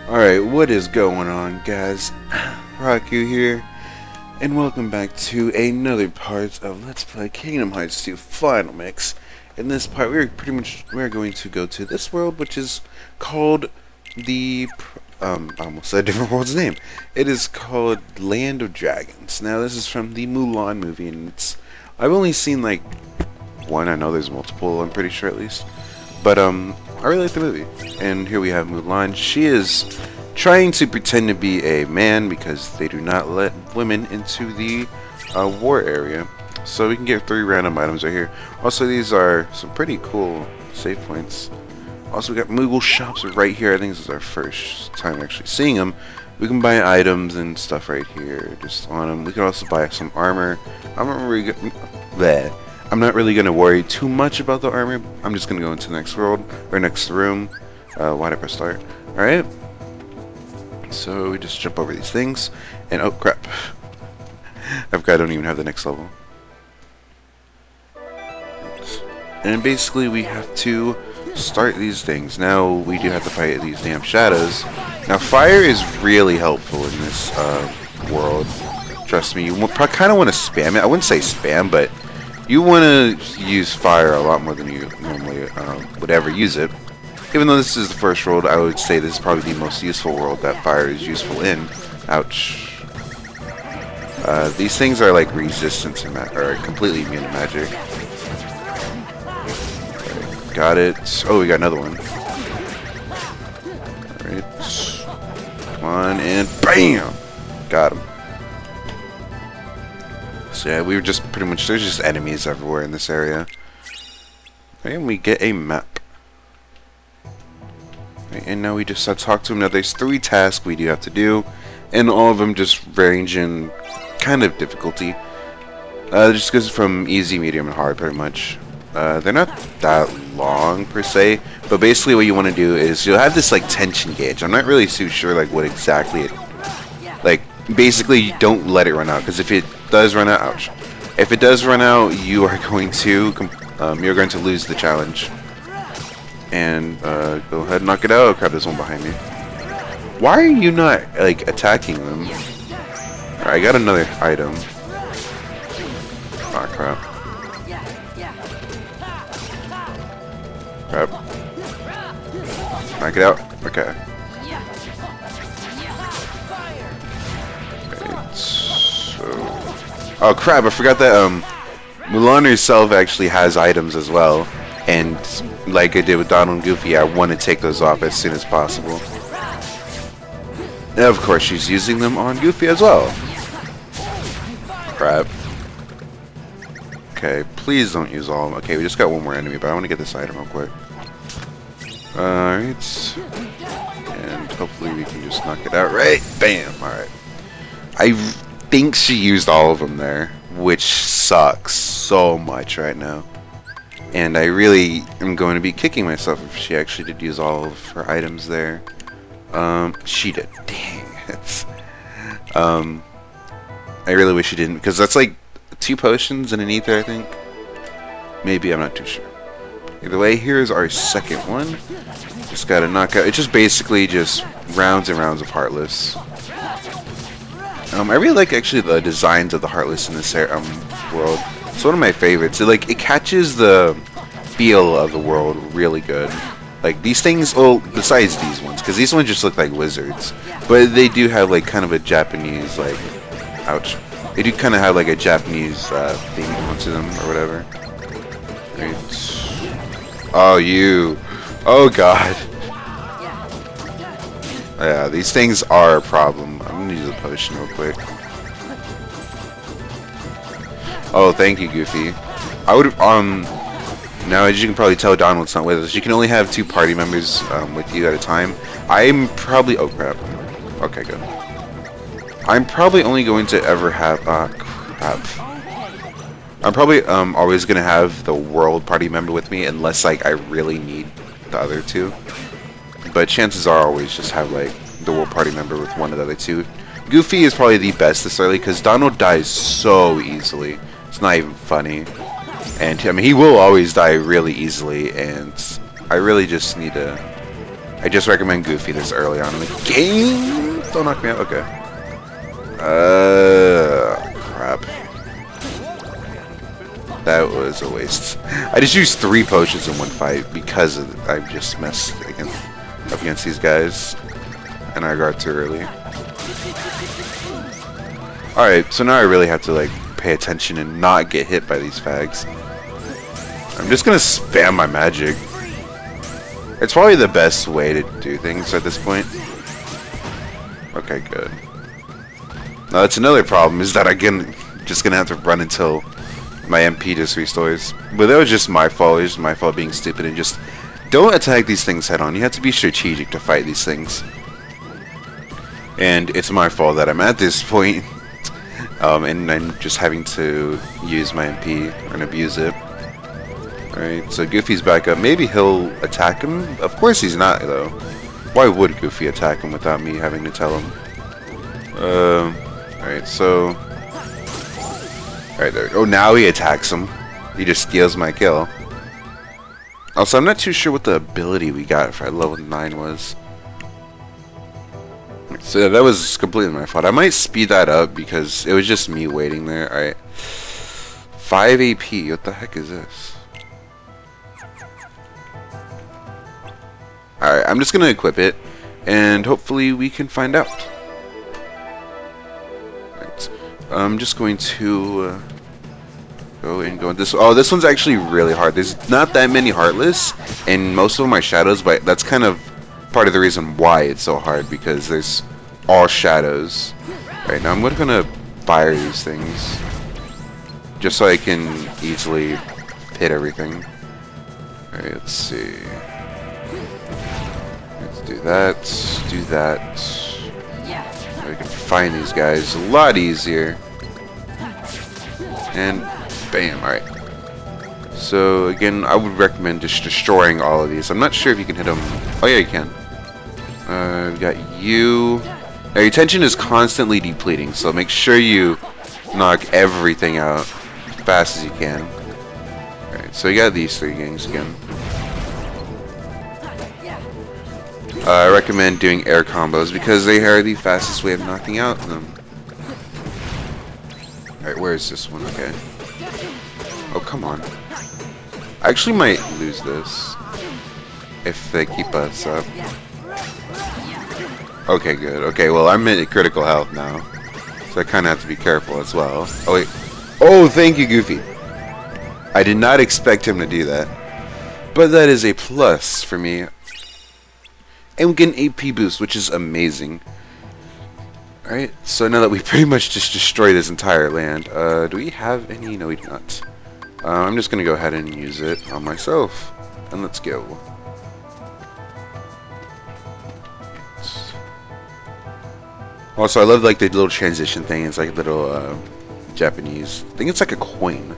Alright, what is going on, guys? Raku here, and welcome back to another part of Let's Play Kingdom Hearts 2 Final Mix. In this part, we're going to go to this world, which is called I almost said a different world's name. It is called Land of Dragons. Now, this is from the Mulan movie, and I've only seen like one. I know there's multiple, I'm pretty sure at least. But I really like the movie. And here we have Mulan. She is trying to pretend to be a man because they do not let women into the war area. So we can get 3 random items right here. Also, these are some pretty cool save points. Also, we got Moogle shops right here. I think this is our first time actually seeing them. We can buy items and stuff right here, just on them. We can also buy some armor. I'm not really gonna worry too much about the armor. I'm just gonna go into the next world or next room. Why did I press start? All right. So we just jump over these things, and oh crap! I don't even have the next level. And basically, we have to start these things. Now we do have to fight these damn shadows. Now fire is really helpful in this world. Trust me, you kind of want to spam it. I wouldn't say spam, but you want to use fire a lot more than you normally would ever use it. Even though this is the first world, I would say this is probably the most useful world that fire is useful in. Ouch. These things are like resistant to or completely immune to magic. Got it. Oh, we got another one. Alright. Come on, and BAM! Got him. So yeah, we were just pretty much, there's just enemies everywhere in this area. And we get a map. Right, and now we just have to talk to him. Now there's 3 tasks we do have to do, and all of them just range in kind of difficulty. Just goes from easy, medium, and hard pretty much. They're not that long per se, but basically what you want to do is you'll have this like tension gauge. I'm not really too sure like what exactly it, like basically you don't let it run out, because if it does run out, ouch, if it does run out, you are going to you're going to lose the challenge. And go ahead and knock it out. Oh crap, there's one behind me. Why are you not like attacking them? Alright, I got another item. Oh crap. Crap. Knock it out. Okay. Right, so... Oh crap, I forgot that Mulan herself actually has items as well. And like I did with Donald and Goofy, I want to take those off as soon as possible. And of course, she's using them on Goofy as well. Crap. Okay, please don't use all of them. Okay, we just got one more enemy, but I want to get this item real quick. Alright. And hopefully we can just knock it out. Right? Bam! Alright. I think she used all of them there, which sucks so much right now. And I really am going to be kicking myself if she actually did use all of her items there. She did. Dang. It's, I really wish she didn't, because that's like 2 potions and an ether, I think. Maybe, I'm not too sure. Either way, here's our second one. Just gotta knock out. It's just basically just rounds and rounds of Heartless. I really like actually the designs of the Heartless in this world. It's one of my favorites. It catches the feel of the world really good. Like these things, well, besides these ones, because these ones just look like wizards, but they do have like kind of a Japanese like, ouch. They do kind of have like a Japanese theme onto them or whatever. Right. Oh, you. Oh God. Yeah, these things are a problem. I'm gonna use a potion real quick. Oh, thank you, Goofy. I would now as you can probably tell, Donald's not with us. You can only have 2 party members with you at a time. I'm probably, oh crap. Okay, good. I'm probably only going to ever have, crap. I'm probably always gonna have the world party member with me unless like I really need the other 2. But chances are I always just have like the world party member with one of the other 2. Goofy is probably the best this early because Donald dies so easily. It's not even funny. And I mean, he will always die really easily, and I really just need to I just recommend Goofy this early on in the game. Don't knock me out. Okay. Crap. That was a waste. I just used 3 potions in one fight because I just messed up against these guys, and I got too early. Alright, so now I really have to like pay attention and not get hit by these fags. I'm just gonna spam my magic. It's probably the best way to do things at this point. Okay, good. Now that's another problem, is that I'm just gonna have to run until my MP just restores. But that was just my fault. It was my fault being stupid and just don't attack these things head on. You have to be strategic to fight these things. And it's my fault that I'm at this point. And I'm just having to use my MP and abuse it. Alright, so Goofy's back up. Maybe he'll attack him? Of course he's not, though. Why would Goofy attack him without me having to tell him? Alright, so... Alright, there. Oh, now he attacks him. He just steals my kill. Also, I'm not too sure what the ability we got for level 9 was. So that was completely my fault. I might speed that up because it was just me waiting there. Alright. 5 AP. What the heck is this? Alright, I'm just going to equip it. And hopefully we can find out. Right. I'm just going to go and this. Oh, this one's actually really hard. There's not that many Heartless. And most of them are Shadows. But that's kind of part of the reason why it's so hard. Because there's all Shadows. Right, now I'm going to fire these things. Just so I can easily hit everything. Alright, let's see. Let's do that. Do that. So we can find these guys a lot easier. And bam, alright. So again, I would recommend just destroying all of these. I'm not sure if you can hit them. Oh yeah, you can. We got you. Now, your attention is constantly depleting, so make sure you knock everything out as fast as you can. Alright, so you got these 3 gangs again. I recommend doing air combos because they are the fastest way of knocking out them. Alright, where is this one? Okay. Oh, come on. I actually might lose this if they keep us up. Okay, good. Okay, well, I'm at critical health now, so I kind of have to be careful as well. Oh, wait. Oh, thank you, Goofy. I did not expect him to do that, but that is a plus for me. And we get an AP boost, which is amazing. Alright, so now that we pretty much just destroyed this entire land, do we have any? No, we do not. I'm just going to go ahead and use it on myself, and let's go. Also, I love like the little transition thing. It's like a little Japanese. I think it's like a coin.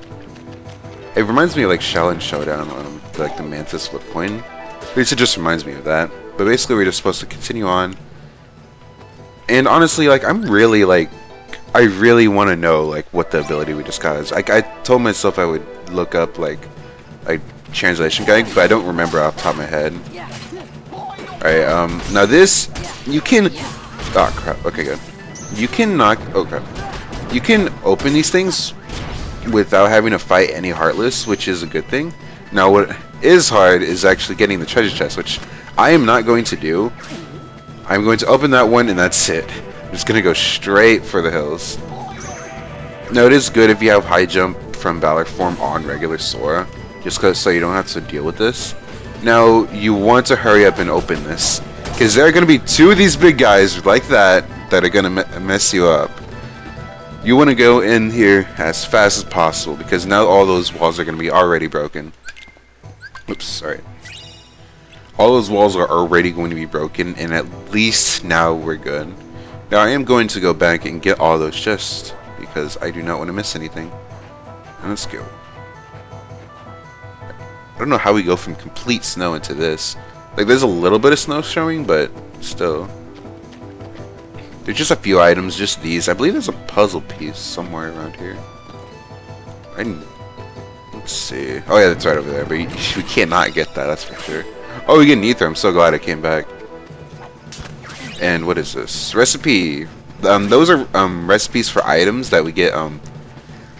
It reminds me of like Shaolin Showdown on like the Mantis flip coin. At least it just reminds me of that. But basically, we're just supposed to continue on. And honestly, like I'm really like, I really want to know like what the ability we just got is. Like I told myself I would look up like a translation guide, but I don't remember off the top of my head. Alright, now this you can. Oh crap, okay good. You can knock, oh crap. You can open these things without having to fight any Heartless, which is a good thing. Now what is hard is actually getting the treasure chest, which I am not going to do. I'm going to open that one and that's it. I'm just going to go straight for the hills. Now it is good if you have high jump from Valor form on regular Sora, just so you don't have to deal with this. Now you want to hurry up and open this. Because there are going to be 2 of these big guys like that are going to mess you up. You want to go in here as fast as possible because now all those walls are going to be already broken. Oops, sorry. All those walls are already going to be broken, and at least now we're good. Now I am going to go back and get all those chests because I do not want to miss anything. And let's go. I don't know how we go from complete snow into this. Like, there's a little bit of snow showing, but still. There's just a few items, just these. I believe there's a puzzle piece somewhere around here. Let's see. Oh, yeah, that's right over there, but we cannot get that, that's for sure. Oh, we get an ether. I'm so glad I came back. And what is this? Recipe. Those are recipes for items that we get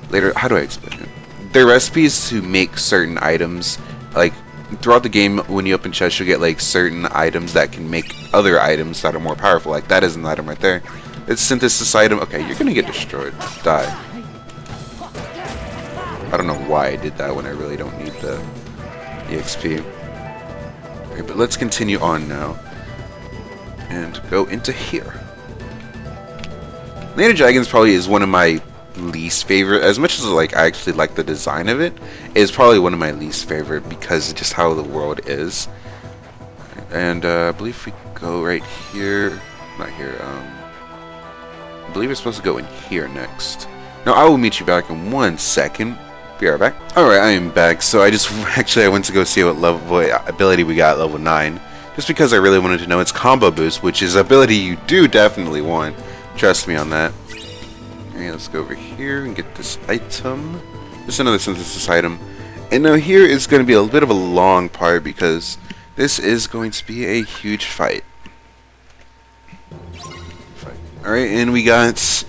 later. How do I explain it? They're recipes to make certain items. Like throughout the game, when you open chests, you'll get like certain items that can make other items that are more powerful. Like that is an item right there. It's synthesis item. Okay, you're gonna get destroyed. Die. I don't know why I did that when I really don't need the EXP. Okay, but let's continue on now and go into here. Land of Dragons probably is one of my least favorite. As much as like I actually like the design of it, is probably one of my least favorite because of just how the world is. And I believe we go right here. Not here. I believe we're supposed to go in here next. Now I will meet you back in 1 second. Be right back. Alright, I am back. So I went to go see what ability we got at level 9. Just because I really wanted to know its combo boost, which is ability you do definitely want. Trust me on that. Okay, let's go over here and get this item. Just another synthesis item. And now here is going to be a bit of a long part because this is going to be a huge fight. Alright, and we got...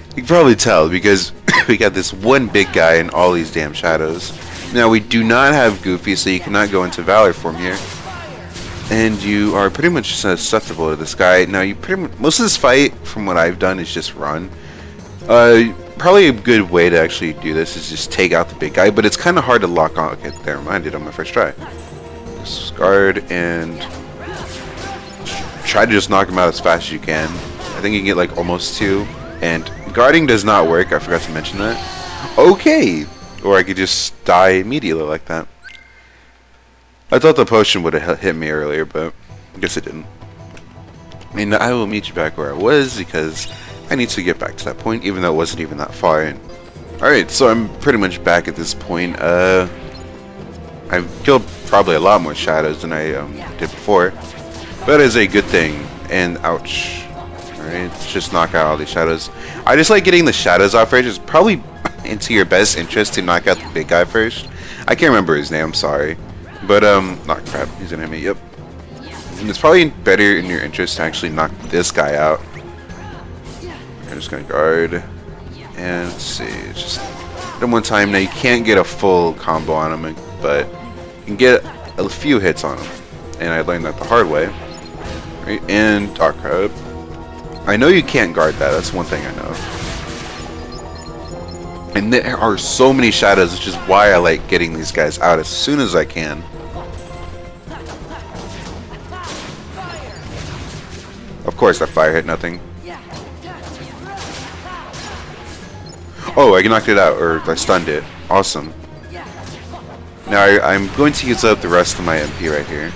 You can probably tell because we got this one big guy and all these damn shadows. Now we do not have Goofy, so you cannot go into Valor form here. And you are pretty much susceptible to this guy. Now you pretty much, most of this fight, from what I've done, is just run. Probably a good way to actually do this is just take out the big guy, but it's kind of hard to lock on. Okay, there, I did on my first try. Discard and try to just knock him out as fast as you can. I think you can get like almost 2. And guarding does not work, I forgot to mention that. Okay! Or I could just die immediately like that. I thought the potion would have hit me earlier, but I guess it didn't. And I will meet you back where I was, because I need to get back to that point, even though it wasn't even that far in. Alright, so I'm pretty much back at this point. I've killed probably a lot more shadows than I did before. But it is a good thing. And ouch. Alright, let's just knock out all these shadows. I just like getting the shadows off first. It's probably into your best interest to knock out the big guy first. I can't remember his name, I'm sorry. But, not crap, he's gonna hit me, yep. And it's probably better in your interest to actually knock this guy out. I'm just gonna guard. And let's see, it's just hit him one time. Now you can't get a full combo on him, but you can get a few hits on him. And I learned that the hard way. Right, and oh crap. I know you can't guard that, that's one thing I know. And there are so many shadows, which is why I like getting these guys out as soon as I can. Of course that fire hit nothing. Oh, I knocked it out, or I stunned it. Awesome. Now I'm going to use up the rest of my MP right here.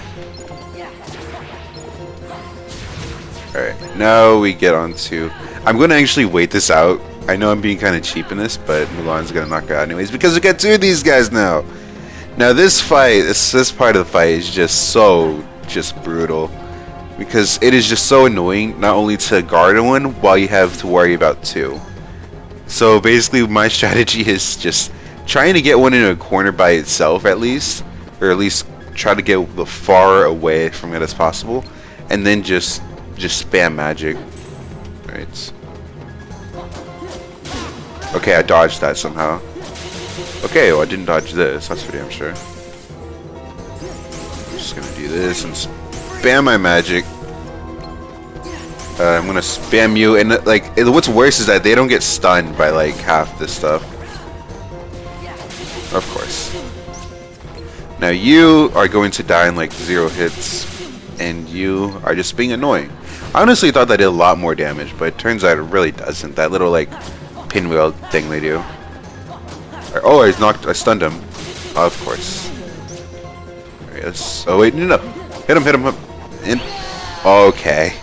Alright, now we get on to... I'm going to actually wait this out. I know I'm being kind of cheap in this, but Mulan's going to knock it out anyways, because we got 2 of these guys now. Now this fight, this part of the fight is just brutal. Because it is just so annoying, not only to guard one, while you have to worry about 2. So basically my strategy is just trying to get one in a corner by itself at least. Or at least try to get the far away from it as possible. And then just spam magic. Right. Okay, I dodged that somehow. Okay, well I didn't dodge this, that's for damn sure. I'm just gonna do this and spam my magic. I'm gonna spam you, and like what's worse is that they don't get stunned by like half this stuff. Of course. Now you are going to die in like 0 hits, and you are just being annoying. I honestly thought that did a lot more damage, but it turns out it really doesn't. That little like pinwheel thing they do. Oh, I stunned him. Oh, of course. Yes. Oh wait, no. Hit him up. In. Okay.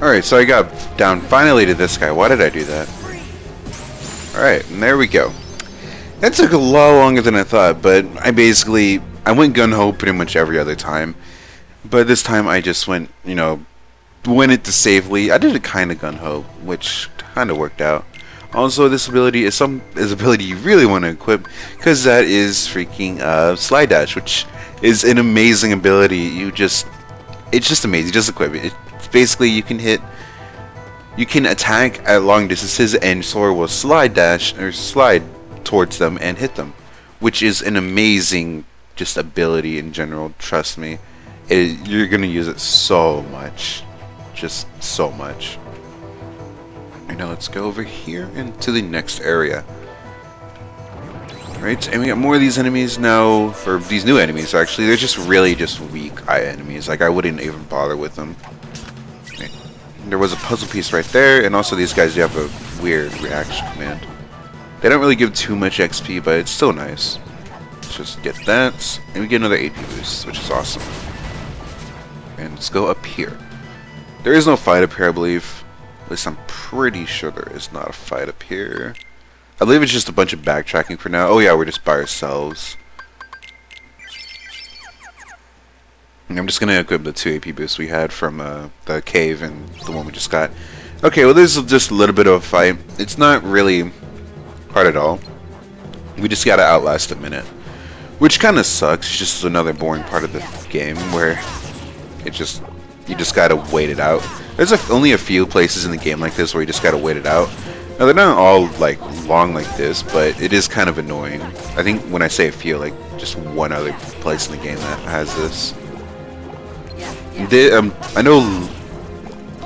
Alright, so I got down finally to this guy. Why did I do that? Alright, and there we go. That took a lot longer than I thought, but I went gun-ho pretty much every other time. But this time I just went, went it to safely. I did it kind of gun-ho, which kind of worked out. Also, this ability is ability you really want to equip, because that is freaking Slide Dash, which is an amazing ability. It's just amazing. Just equip it. It's basically you can attack at long distances, and Sora will slide dash or slide towards them and hit them, which is an amazing just ability in general. Trust me, you're gonna use it so much, just so much. And now let's go over here into the next area. Right, and we got more of these enemies now, or these new enemies actually. They're just really just weak enemies. Like I wouldn't even bother with them. Okay. There was a puzzle piece right there, and also these guys, you have a weird reaction command. They don't really give too much XP, but it's still nice. Let's just get that, and we get another AP boost, which is awesome. And let's go up here. There is no fight up here, I believe. At least I'm pretty sure there is not a fight up here. I believe it's just a bunch of backtracking for now. Oh yeah, we're just by ourselves. And I'm just gonna equip the 2 AP boosts we had from the cave and the one we just got. Okay, well this is just a little bit of a fight. It's not really hard at all. We just gotta outlast a minute, which kind of sucks. It's just another boring part of the game where you just gotta wait it out. There's only a few places in the game like this where you just gotta wait it out. Now they're not all like long like this, but it is kind of annoying. I think when I say a few, like just one other place in the game that has this. I know.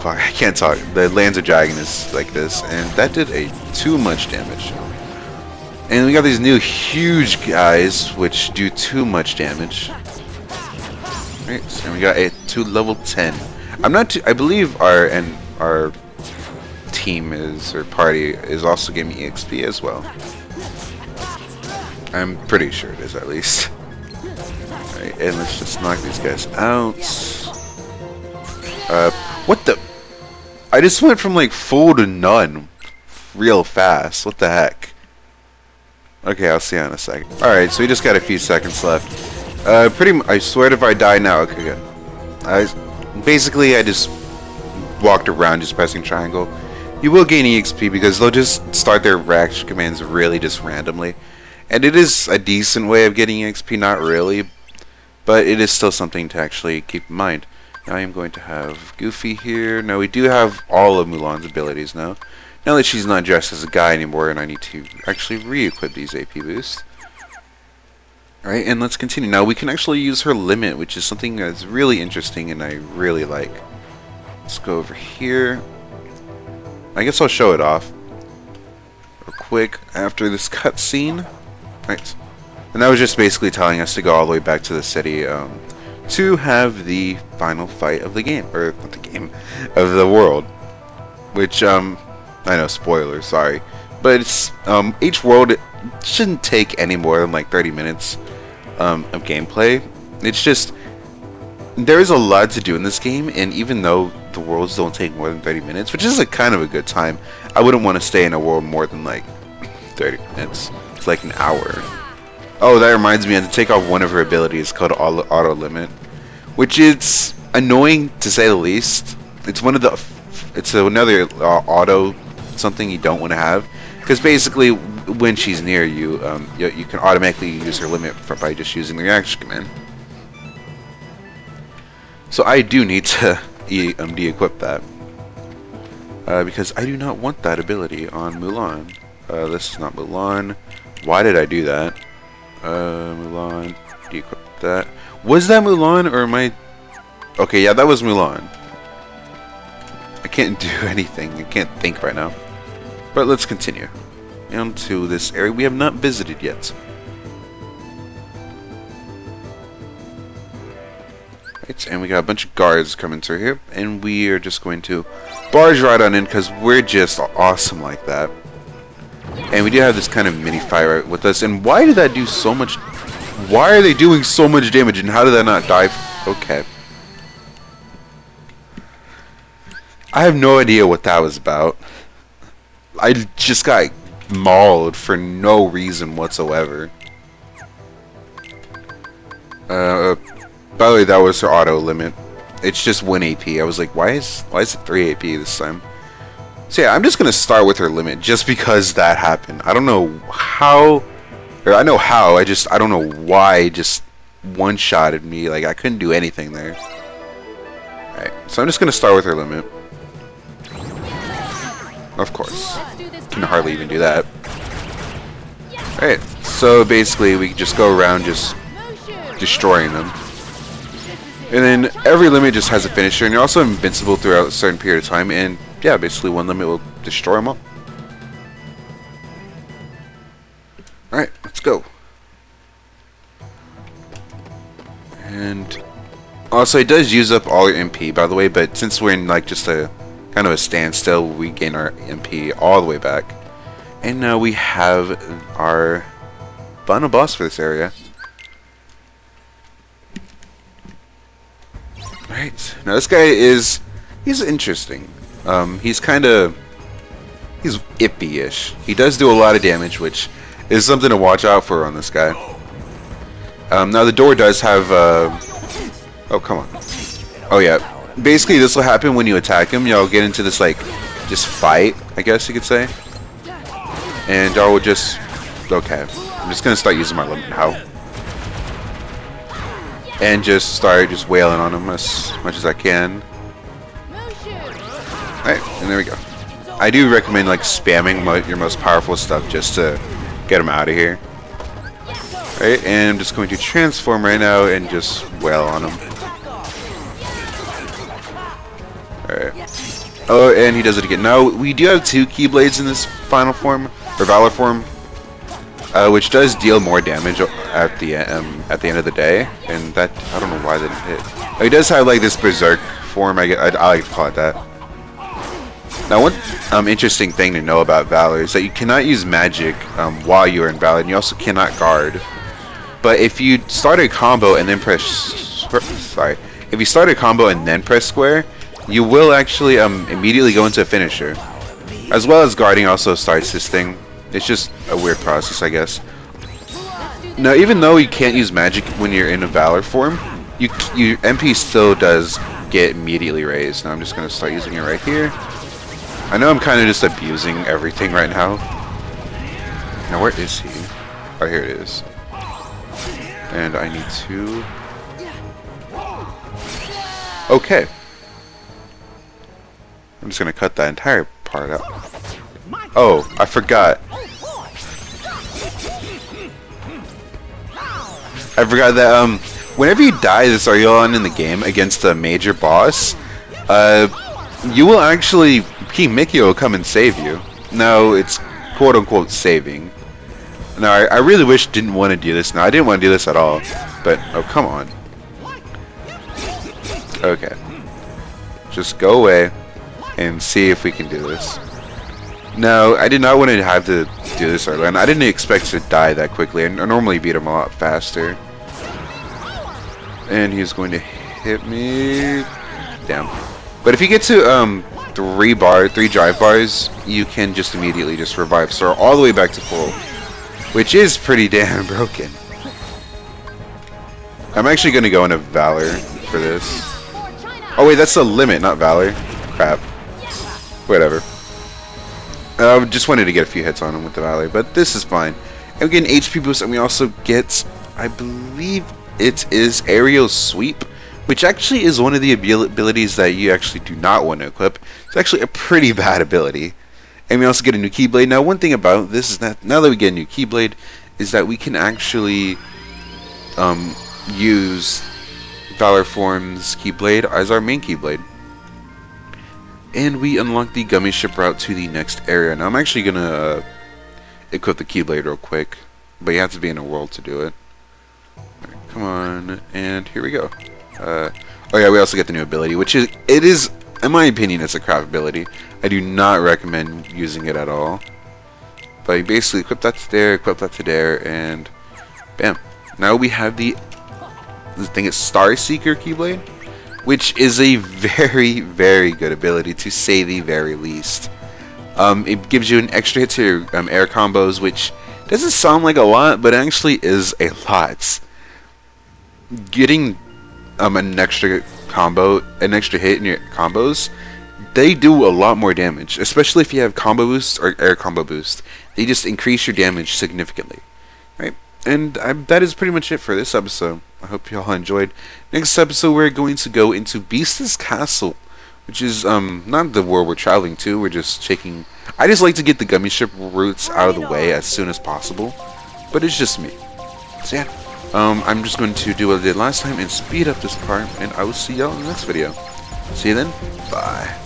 Fuck, I can't talk. The Lands of Dragon is like this, and that did too much damage. And we got these new huge guys, which do too much damage. Right, and we got to level 10. I believe our team or party is also giving me EXP as well. I'm pretty sure it is, at least. Alright, and let's just knock these guys out. What the? I just went from like full to none real fast. What the heck? Okay, I'll see you in a second. Alright, so we just got a few seconds left. I swear if I die now, okay, good. Basically, I just walked around just pressing triangle. You will gain EXP because they'll just start their reaction commands really just randomly. And it is a decent way of getting EXP, not really, but it is still something to actually keep in mind. Now I am going to have Goofy here. Now we do have all of Mulan's abilities now. Now that she's not dressed as a guy anymore, and I need to actually re-equip these AP boosts. Alright, and let's continue. Now we can actually use her limit, which is something that's really interesting and I really like. Let's go over here. I guess I'll show it off real quick after this cutscene. Right. And that was just basically telling us to go all the way back to the city to have the final fight of the game. Or not the game, of the world. Which, I know, spoilers, sorry. But it's, each world shouldn't take any more than like 30 minutes of gameplay. It's just, there is a lot to do in this game, and even though the worlds don't take more than 30 minutes, which is a kind of a good time, I wouldn't want to stay in a world more than like 30 minutes. It's like an hour. Oh, that reminds me, I had to take off one of her abilities called Auto Limit, which is annoying to say the least. It's another auto something you don't want to have, because basically when she's near you, you can automatically use her limit by just using the reaction command. So I do need to de-equip that, because I do not want that ability on Mulan. This is not Mulan. Why did I do that? Mulan, de-equip that. Was that Mulan, or am I... Okay, yeah, that was Mulan. I can't do anything. I can't think right now. But let's continue into this area we have not visited yet. Right, and we got a bunch of guards coming through here, and we are just going to barge right on in because we're just awesome like that. And we do have this kind of mini fight right with us. And why did that do so much? Why are they doing so much damage? And how did that not die? Okay. I have no idea what that was about. I just got mauled for no reason whatsoever. By the way, that was her auto limit. It's just 1 AP. I was like, why is it 3 AP this time? So yeah, I'm just gonna start with her limit just because that happened. I don't know how, or I know how. I don't know why. It just one-shotted me. Like I couldn't do anything there. All right, so I'm just gonna start with her limit. Of course, can hardly even do that. All right, so basically we just go around just destroying them. And then every limit just has a finisher, and you're also invincible throughout a certain period of time, and yeah, basically one limit will destroy them all. Alright, let's go. And also it does use up all your MP, by the way, but since we're in like just a kind of a standstill, we gain our MP all the way back. And now we have our final boss for this area. Right. Now this guy he's interesting. He's ippy-ish. He does do a lot of damage, which is something to watch out for on this guy. Now the door does have oh, come on. Oh yeah. Basically this will happen when you attack him. You'll get into this like just fight, I guess you could say. And I will just okay. I'm just gonna start using my limit now. And just start just wailing on him as much as I can. Alright, and there we go. I do recommend like spamming your most powerful stuff just to get him out of here. Alright, and I'm just going to transform right now and just wail on him. Alright. Oh, and he does it again. Now, we do have 2 Keyblades in this final form, or Valor form. Which does deal more damage at the end of the day, and that I don't know why that didn't hit. He does have like this berserk form. I like to call it that. Now, one interesting thing to know about Valor is that you cannot use magic while you are in Valor, and you also cannot guard. But if you start a combo and then if you start a combo and then press square, you will actually immediately go into a finisher, as well as guarding also starts this thing. It's just a weird process, I guess. Now, even though you can't use magic when you're in a Valor form, your MP still does get immediately raised. Now I'm just going to start using it right here. I know I'm kind of just abusing everything right now. Now, where is he? Oh, here it is. And I need to... Okay. I'm just going to cut that entire part out. Oh, I forgot. I forgot that whenever you die this early on in the game against a major boss, you will actually Mickey will come and save you. Now it's quote unquote saving. Now I really didn't want to do this. Now I didn't want to do this at all, but oh come on. Okay, just go away and see if we can do this. No, I did not want to have to do this earlier, and I didn't expect to die that quickly. I normally beat him a lot faster. And he's going to hit me. Damn. But if you get to 3 drive bars, you can just immediately just revive Sora all the way back to full, which is pretty damn broken. I'm actually going to go into Valor for this. Oh wait, that's the limit, not Valor. Crap. Whatever. I just wanted to get a few hits on him with the Valor, but this is fine. And we get an HP boost, and we also get, I believe it is Aerial Sweep, which actually is one of the abilities that you actually do not want to equip. It's actually a pretty bad ability. And we also get a new Keyblade. Now, one thing about this is that now that we get a new Keyblade, is that we can actually use Valor Form's Keyblade as our main Keyblade. And we unlock the Gummy Ship route to the next area. Now I'm actually gonna equip the Keyblade real quick, but you have to be in a world to do it. Right, come on, and here we go. Oh yeah, we also get the new ability, which is in my opinion, it's a crap ability. I do not recommend using it at all. But you basically equip that to there, equip that to there, and bam. Now we have the thing is Star Seeker Keyblade, which is a very, very good ability to say the very least. It gives you an extra hit to your air combos, which doesn't sound like a lot, but actually is a lot. Getting an extra hit in your combos they do a lot more damage, especially if you have combo boost or air combo boost. They just increase your damage significantly, right? And that is pretty much it for this episode. I hope you all enjoyed. Next episode, we're going to go into Beast's Castle, which is not the world we're traveling to. We're just checking. I just like to get the gummy ship routes out of the way as soon as possible, but it's just me. So yeah, I'm just going to do what I did last time and speed up this part, and I will see y'all in the next video. See you then. Bye.